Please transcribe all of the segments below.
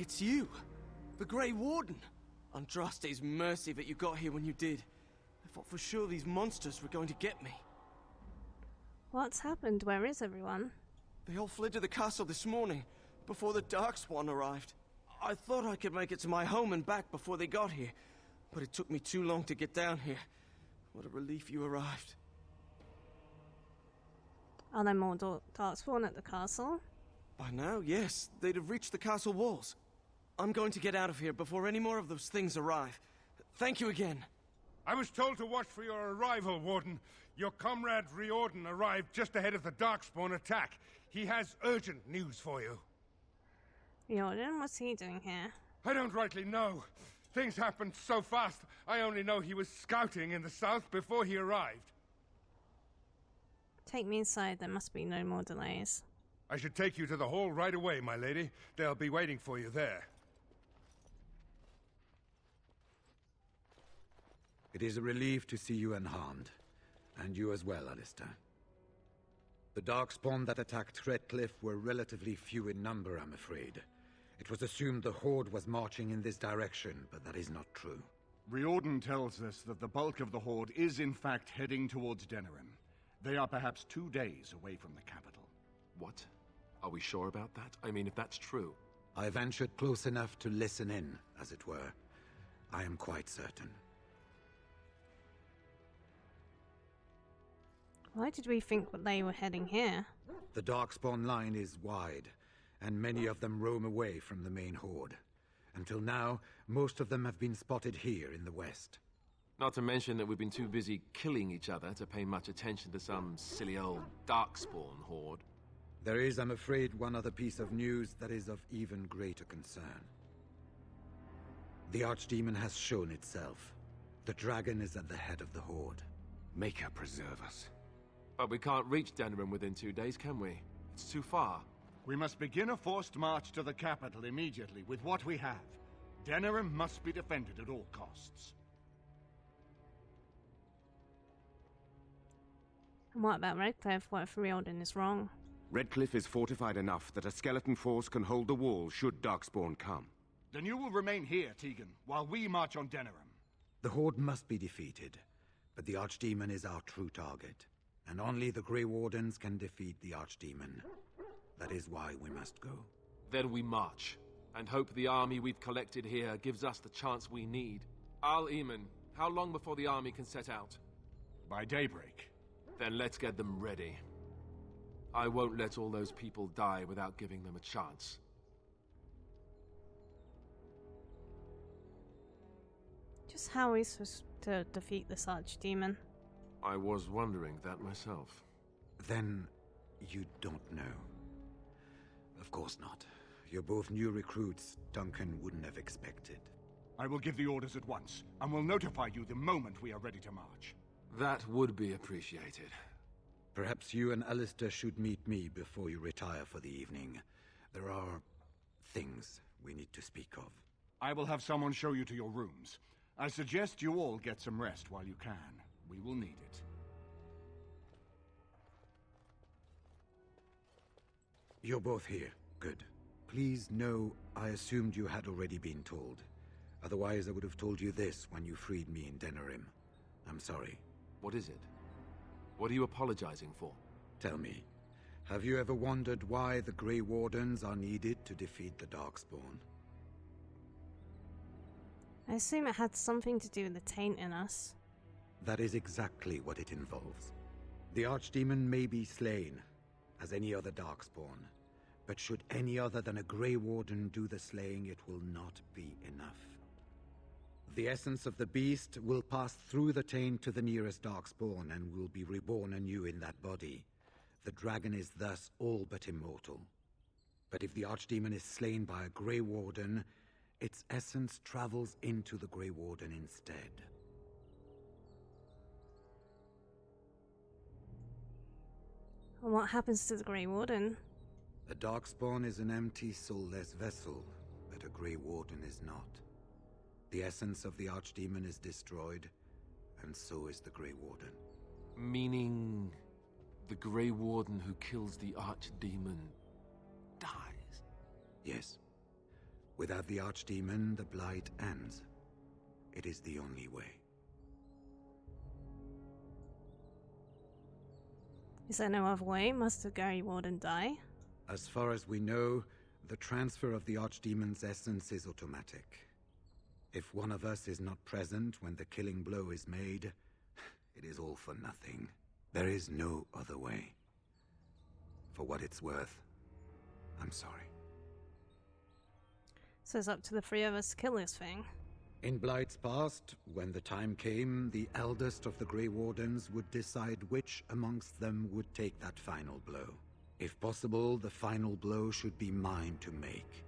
It's you! The Grey Warden! Andraste's mercy that you got here when you did. I thought for sure these monsters were going to get me. What's happened? Where is everyone? They all fled to the castle this morning, before the Darkspawn arrived. I thought I could make it to my home and back before they got here, but it took me too long to get down here. What a relief you arrived. Are there more Darkspawn at the castle? By now, yes. They'd have reached the castle walls. I'm going to get out of here before any more of those things arrive. Thank you again. I was told to watch for your arrival, Warden. Your comrade Riordan arrived just ahead of the Darkspawn attack. He has urgent news for you. Jordan, what's he doing here? I don't rightly know. Things happened so fast, I only know he was scouting in the south before he arrived. Take me inside, there must be no more delays. I should take you to the hall right away, my lady. They'll be waiting for you there. It is a relief to see you unharmed. And you as well, Alistair. The Darkspawn that attacked Redcliffe were relatively few in number, I'm afraid. It was assumed the Horde was marching in this direction, but that is not true. Riordan tells us that the bulk of the Horde is in fact heading towards Denerim. They are perhaps 2 days away from the capital. What? Are we sure about that? I mean, if that's true. I ventured close enough to listen in, as it were. I am quite certain. Why did we think that they were heading here? The Darkspawn line is wide, and many of them roam away from the main Horde. Until now, most of them have been spotted here in the west. Not to mention that we've been too busy killing each other to pay much attention to some silly old Darkspawn horde. There is, I'm afraid, one other piece of news that is of even greater concern. The Archdemon has shown itself. The dragon is at the head of the Horde. Make her preserve us. But we can't reach Denerim within 2 days, can we? It's too far. We must begin a forced march to the capital immediately with what we have. Denerim must be defended at all costs. And what about Redcliffe? What if Ferelden is wrong? Redcliffe is fortified enough that a skeleton force can hold the wall should Darkspawn come. Then you will remain here, Tegan, while we march on Denerim. The Horde must be defeated, but the Archdemon is our true target. And only the Grey Wardens can defeat the Archdemon. That is why we must go. Then we march, and hope the army we've collected here gives us the chance we need. Al-Eamon, how long before the army can set out? By daybreak. Then let's get them ready. I won't let all those people die without giving them a chance. Just how are we supposed to defeat this Archdemon? I was wondering that myself. Then you don't know. Of course not. You're both new recruits Duncan wouldn't have expected. I will give the orders at once, and will notify you the moment we are ready to march. That would be appreciated. Perhaps you and Alistair should meet me before you retire for the evening. There are things we need to speak of. I will have someone show you to your rooms. I suggest you all get some rest while you can. We will need it. You're both here. Good. Please know I assumed you had already been told. Otherwise I would have told you this when you freed me in Denerim. I'm sorry. What is it? What are you apologizing for? Tell me, have you ever wondered why the Grey Wardens are needed to defeat the Darkspawn? I assume it had something to do with the taint in us. That is exactly what it involves. The Archdemon may be slain, as any other Darkspawn, but should any other than a Grey Warden do the slaying, it will not be enough. The essence of the beast will pass through the taint to the nearest Darkspawn and will be reborn anew in that body. The dragon is thus all but immortal. But if the Archdemon is slain by a Grey Warden, its essence travels into the Grey Warden instead. And what happens to the Grey Warden? A Darkspawn is an empty, soulless vessel, but a Grey Warden is not. The essence of the Archdemon is destroyed, and so is the Grey Warden. Meaning the Grey Warden who kills the Archdemon dies? Yes. Without the Archdemon, the Blight ends. It is the only way. Is there no other way? Must the Grey Warden die? As far as we know, the transfer of the Archdemon's essence is automatic. If one of us is not present when the killing blow is made, it is all for nothing. There is no other way. For what it's worth, I'm sorry. So it's up to the three of us to kill this thing. In Blight's past, when the time came, the eldest of the Grey Wardens would decide which amongst them would take that final blow. If possible, the final blow should be mine to make.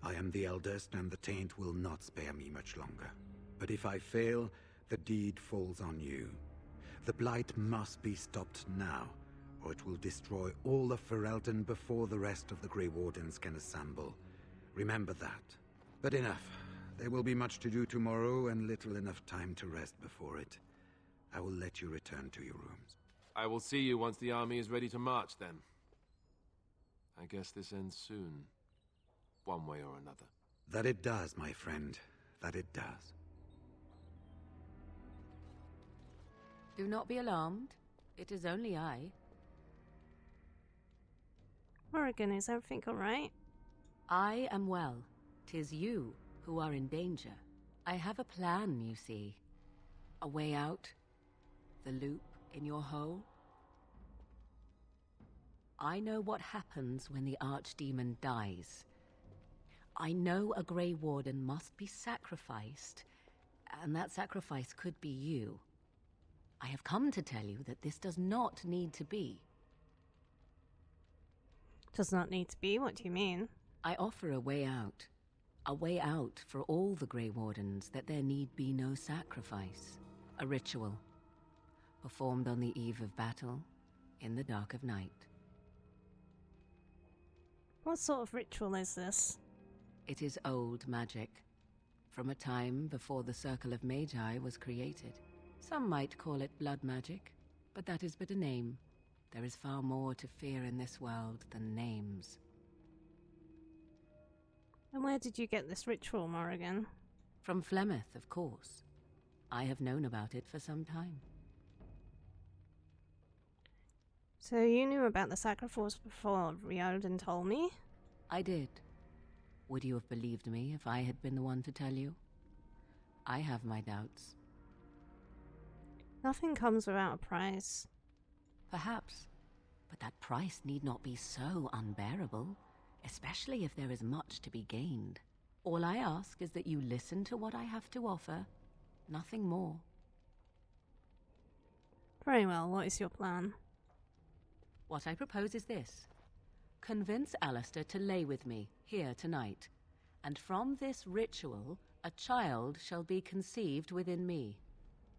I am the eldest, and the taint will not spare me much longer. But if I fail, the deed falls on you. The Blight must be stopped now, or it will destroy all of Ferelden before the rest of the Grey Wardens can assemble. Remember that. But enough. There will be much to do tomorrow, and little enough time to rest before it. I will let you return to your rooms. I will see you once the army is ready to march, then. I guess this ends soon. One way or another. That it does, my friend. That it does. Do not be alarmed. It is only I. Morrigan, is everything alright? I am well. 'Tis you who are in danger. I have a plan, you see. A way out. The loop in your hole. I know what happens when the Archdemon dies. I know a Grey Warden must be sacrificed, and that sacrifice could be you. I have come to tell you that this does not need to be. Does not need to be? What do you mean? I offer a way out. A way out for all the Grey Wardens, that there need be no sacrifice. A ritual. Performed on the eve of battle, in the dark of night. What sort of ritual is this? It is old magic. From a time before the Circle of Magi was created. Some might call it blood magic, but that is but a name. There is far more to fear in this world than names. And where did you get this ritual, Morrigan? From Flemeth, of course. I have known about it for some time. So you knew about the sacrifice before Ferelden told me? I did. Would you have believed me if I had been the one to tell you? I have my doubts. Nothing comes without a price. Perhaps. But that price need not be so unbearable, especially if there is much to be gained. All I ask is that you listen to what I have to offer, nothing more. Very well, what is your plan? What I propose is this. Convince Alistair to lay with me, here tonight, and from this ritual, a child shall be conceived within me.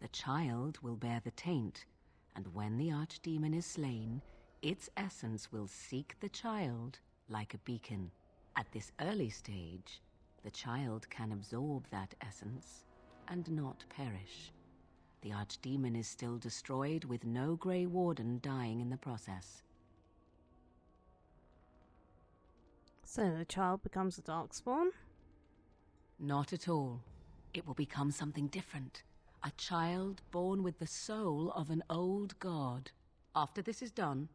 The child will bear the taint, and when the Archdemon is slain, its essence will seek the child like a beacon. At this early stage, the child can absorb that essence and not perish. The Archdemon is still destroyed with no Grey Warden dying in the process. So the child becomes a Darkspawn? Not at all. It will become something different. A child born with the soul of an old god. After this is done,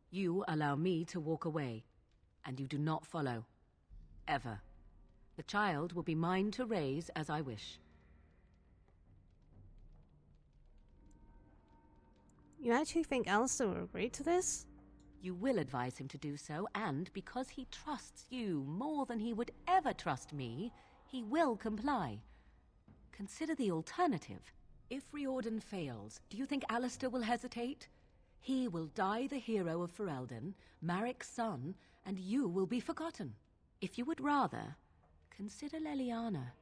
you allow me to walk away, and you do not follow. Ever. The child will be mine to raise as I wish. You actually think Alistair will agree to this? You will advise him to do so, and because he trusts you more than he would ever trust me, he will comply. Consider the alternative. If Riordan fails, do you think Alistair will hesitate? He will die the hero of Ferelden, Marik's son, and you will be forgotten. If you would rather, consider Leliana.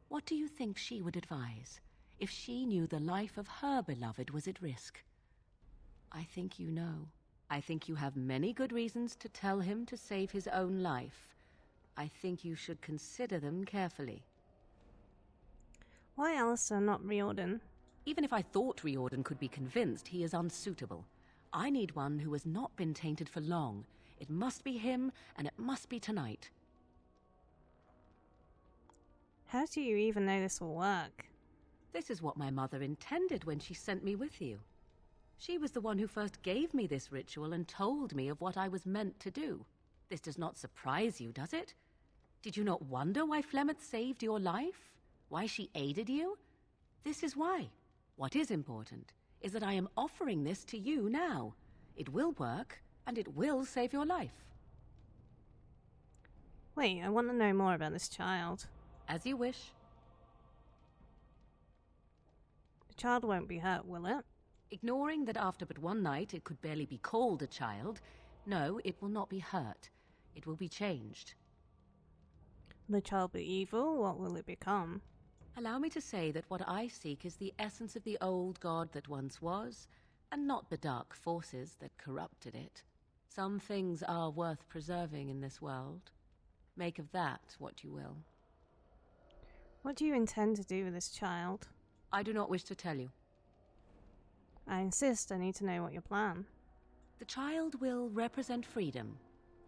What do you think she would advise, if she knew the life of her beloved was at risk? I think you know. I think you have many good reasons to tell him to save his own life. I think you should consider them carefully. Why Alistair, not Riordan? Even if I thought Riordan could be convinced, he is unsuitable. I need one who has not been tainted for long. It must be him, and it must be tonight. How do you even know this will work? This is what my mother intended when she sent me with you. She was the one who first gave me this ritual and told me of what I was meant to do. This does not surprise you, does it? Did you not wonder why Flemeth saved your life? Why she aided you? This is why. What is important is that I am offering this to you now. It will work, and it will save your life. Wait, I want to know more about this child. As you wish. The child won't be hurt, will it? Ignoring that after but one night it could barely be called a child, no, it will not be hurt. It will be changed. Will the child be evil? What will it become? Allow me to say that what I seek is the essence of the old god that once was, and not the dark forces that corrupted it. Some things are worth preserving in this world. Make of that what you will. What do you intend to do with this child? I do not wish to tell you. I insist. I need to know what your plan. The child will represent freedom.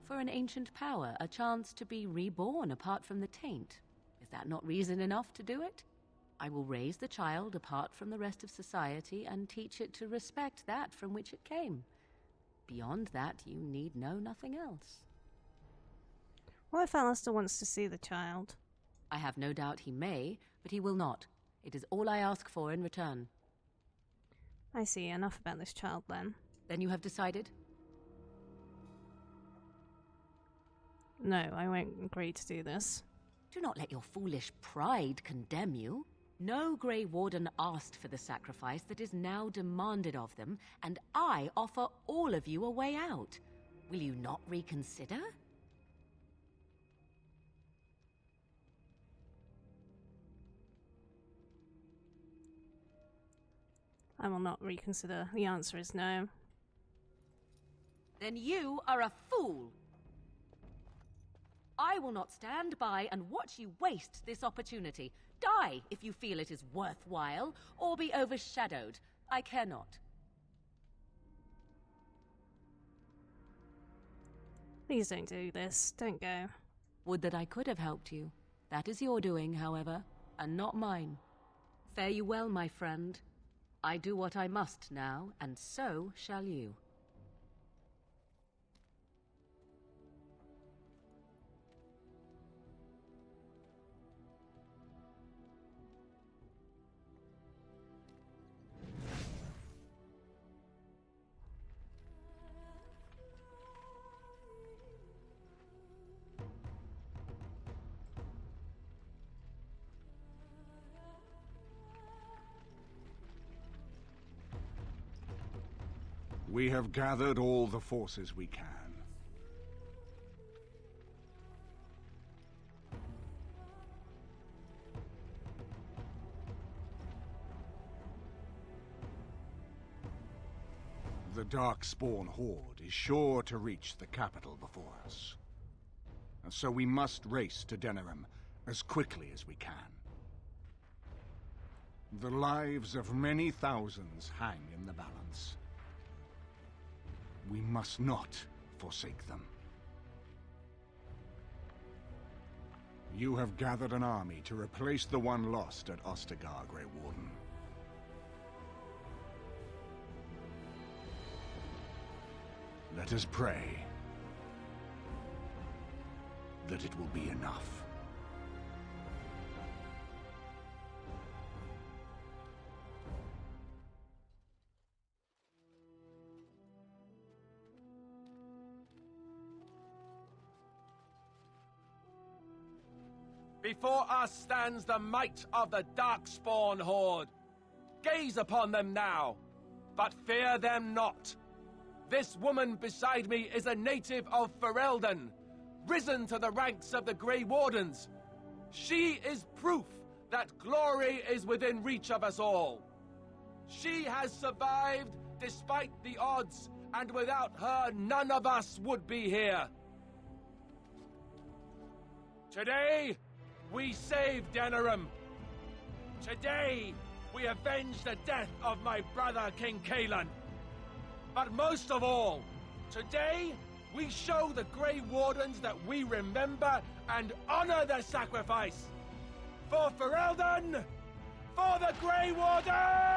For an ancient power, a chance to be reborn apart from the taint. Is that not reason enough to do it? I will raise the child apart from the rest of society and teach it to respect that from which it came. Beyond that, you need know nothing else. What if Alistair wants to see the child? I have no doubt he may, but he will not. It is all I ask for in return. I see. Enough about this child, then. Then you have decided? No, I won't agree to do this. Do not let your foolish pride condemn you. No Grey Warden asked for the sacrifice that is now demanded of them, and I offer all of you a way out. Will you not reconsider? I will not reconsider. The answer is no. Then you are a fool. I will not stand by and watch you waste this opportunity. Die if you feel it is worthwhile, or be overshadowed. I care not. Please don't do this. Don't go. Would that I could have helped you. That is your doing, however, and not mine. Fare you well, my friend. I do what I must now, and so shall you. We have gathered all the forces we can. The Darkspawn horde is sure to reach the capital before us. And so we must race to Denerim as quickly as we can. The lives of many thousands hang in the balance. We must not forsake them. You have gathered an army to replace the one lost at Ostagar, Grey Warden. Let us pray that it will be enough. Before us stands the might of the Darkspawn horde. Gaze upon them now, but fear them not. This woman beside me is a native of Ferelden, risen to the ranks of the Grey Wardens. She is proof that glory is within reach of us all. She has survived despite the odds, and without her, none of us would be here. Today, we saved Denerim. Today, we avenged the death of my brother, King Kaelan. But most of all, today, we show the Grey Wardens that we remember and honor their sacrifice. For Ferelden! For the Grey Wardens!